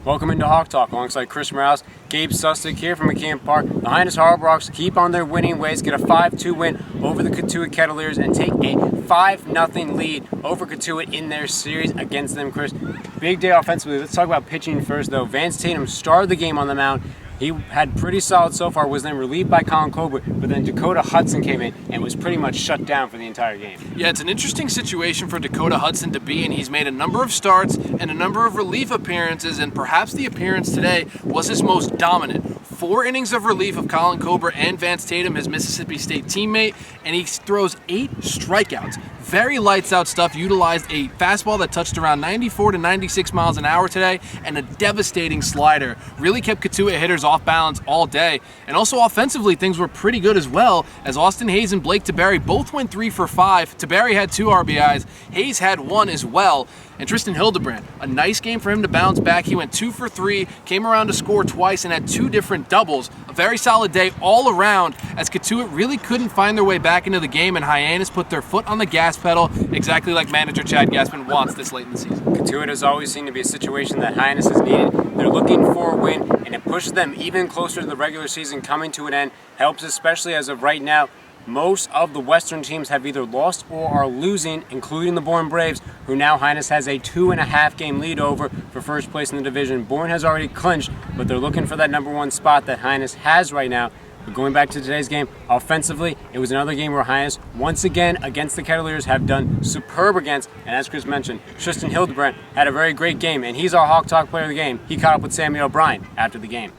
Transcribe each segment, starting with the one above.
Welcome into Hawk Talk alongside Chris Morales, Gabe Sustick here from McKeon Park. The Hyannis Harborough keep on their winning ways, get a 5-2 win over the Cotuit Kettleers and take a 5-0 lead over Cotuit in their series against them, Chris. Big day offensively. Let's talk about pitching first, though. Vance Tatum started the game on the mound. He had pretty solid so far, was then relieved by Colin Colbert, but then Dakota Hudson came in and was pretty much shut down for the entire game. Yeah, it's an interesting situation for Dakota Hudson to be in. He's made a number of starts and a number of relief appearances, and perhaps the appearance today was his most dominant. 4 innings of relief of Colin Colbert and Vance Tatum, his Mississippi State teammate, and he throws 8 strikeouts. Very lights out stuff, utilized a fastball that touched around 94 to 96 miles an hour today, and a devastating slider. Really kept Cotuit hitters off balance all day. And also offensively, things were pretty good as well, as Austin Hayes and Blake Taberry both went 3 for 5. Taberry had 2 RBIs, Hayes had 1 as well. And Tristan Hildebrand, a nice game for him to bounce back. He went 2 for 3, came around to score twice, and had 2 different doubles. A very solid day all around, as Cotuit really couldn't find their way back into the game, and Hyannis put their foot on the gas pedal, exactly like manager Chad Gaspin wants this late in the season. Cotuit has always seemed to be a situation that Hyannis has needed. They're looking for a win, and it pushes them even closer to the regular season coming to an end. Helps especially as of right now. Most of the Western teams have either lost or are losing, including the Bourne Braves, who now Hyannis has a 2.5 game lead over for first place in the division. Bourne has already clinched, but they're looking for that #1 spot that Hyannis has right now. But going back to today's game, offensively, it was another game where Hyannis, once again, against the Kettleers, have done superb against, and as Chris mentioned, Tristan Hildebrand had a very great game, and he's our Hawk Talk player of the game. He caught up with Sammy O'Brien after the game.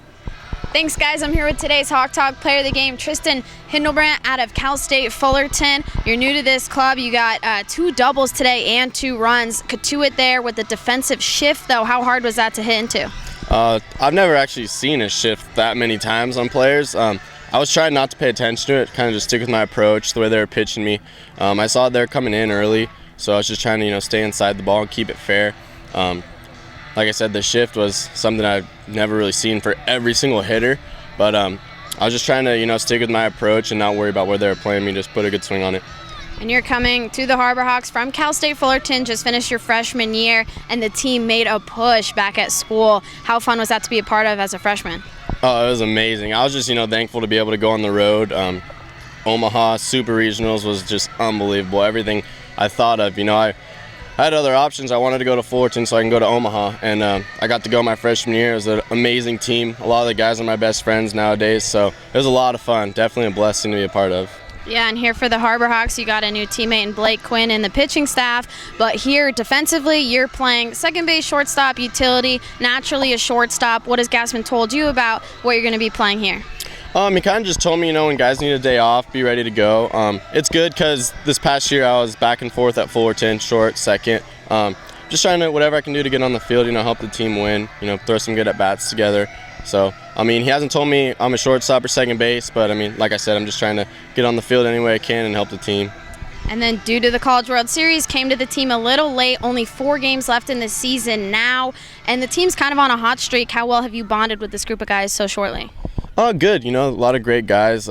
Thanks, guys. I'm here with today's Hawk Talk player of the game, Tristan Hildebrand out of Cal State Fullerton. You're new to this club. You got 2 doubles today and 2 runs. Cotuit there with the defensive shift, though. How hard was that to hit into? I've never actually seen a shift that many times on players. I was trying not to pay attention to it, kind of just stick with my approach, the way they were pitching me. I saw they're coming in early, so I was just trying to stay inside the ball and keep it fair. Like I said, the shift was something I've never really seen for every single hitter, but I was just trying to stick with my approach and not worry about where they were playing me, just put a good swing on it. And you're coming to the Harbor Hawks from Cal State Fullerton, just finished your freshman year, and the team made a push back at school. How fun was that to be a part of as a freshman? Oh, it was amazing. I was just thankful to be able to go on the road. Omaha Super Regionals was just unbelievable. Everything I thought of, I had other options. I wanted to go to Fullerton so I can go to Omaha, and I got to go my freshman year. It was an amazing team. A lot of the guys are my best friends nowadays, so it was a lot of fun. Definitely a blessing to be a part of. Yeah, and here for the Harbor Hawks, you got a new teammate in Blake Quinn in the pitching staff, but here defensively, you're playing second base, shortstop, utility, naturally a shortstop. What has Gaspin told you about what you're going to be playing here? He kind of just told me, when guys need a day off, be ready to go. It's good because this past year I was back and forth at Fullerton, short, second. Just trying to, whatever I can do to get on the field, help the team win, throw some good at-bats together. So, he hasn't told me I'm a shortstop or second base, but, like I said, I'm just trying to get on the field any way I can and help the team. And then due to the College World Series, came to the team a little late, only 4 games left in the season now, and the team's kind of on a hot streak. How well have you bonded with this group of guys so shortly? Good. A lot of great guys.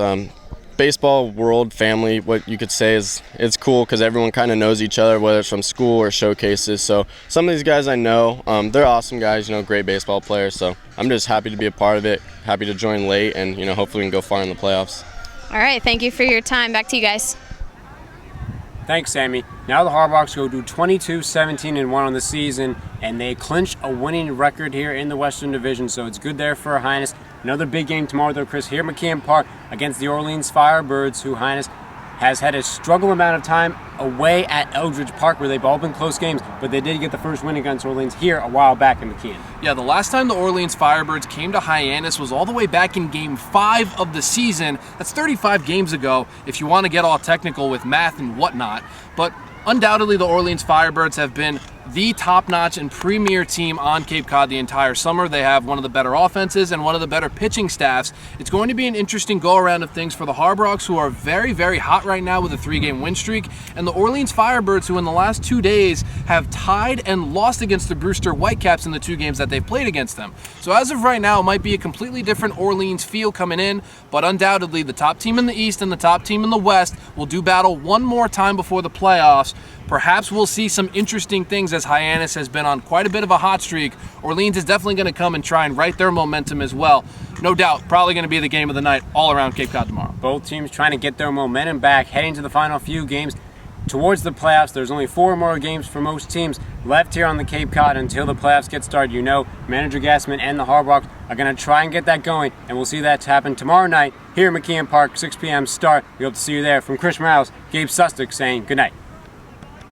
Baseball world family, what you could say is it's cool because everyone kind of knows each other, whether it's from school or showcases. So some of these guys I know, they're awesome guys, great baseball players. So I'm just happy to be a part of it, happy to join late, and hopefully we can go far in the playoffs. All right, thank you for your time. Back to you guys. Thanks, Sammy. Now the Harbor Hawks go do 22-17-1 on the season, and they clinch a winning record here in the Western Division, so it's good there for Hyannis. Another big game tomorrow, though, Chris, here at McKeon Park against the Orleans Firebirds, who Hyannis has had a struggle amount of time away at Eldridge Park, where they've all been close games, but they did get the first win against Orleans here a while back in McKeon. Yeah, the last time the Orleans Firebirds came to Hyannis was all the way back in Game 5 of the season. That's 35 games ago, if you want to get all technical with math and whatnot. But undoubtedly, the Orleans Firebirds have been the top-notch and premier team on Cape Cod the entire summer. They have one of the better offenses and one of the better pitching staffs. It's going to be an interesting go-around of things for the Harbrox, who are very, very hot right now with a 3-game win streak, and the Orleans Firebirds, who in the last 2 days have tied and lost against the Brewster Whitecaps in the 2 games that they've played against them. So as of right now, it might be a completely different Orleans feel coming in, but undoubtedly the top team in the East and the top team in the West will do battle one more time before the playoffs. Perhaps we'll see some interesting things as Hyannis has been on quite a bit of a hot streak. Orleans is definitely going to come and try and right their momentum as well. No doubt, probably going to be the game of the night all around Cape Cod tomorrow. Both teams trying to get their momentum back, heading to the final few games towards the playoffs. There's only 4 more games for most teams left here on the Cape Cod until the playoffs get started. You know, Manager Gassman and the Harbrox are going to try and get that going, and we'll see that happen tomorrow night here in McKeon Park, 6 p.m. start. We hope to see you there. From Chris Morales, Gabe Sustic saying good night.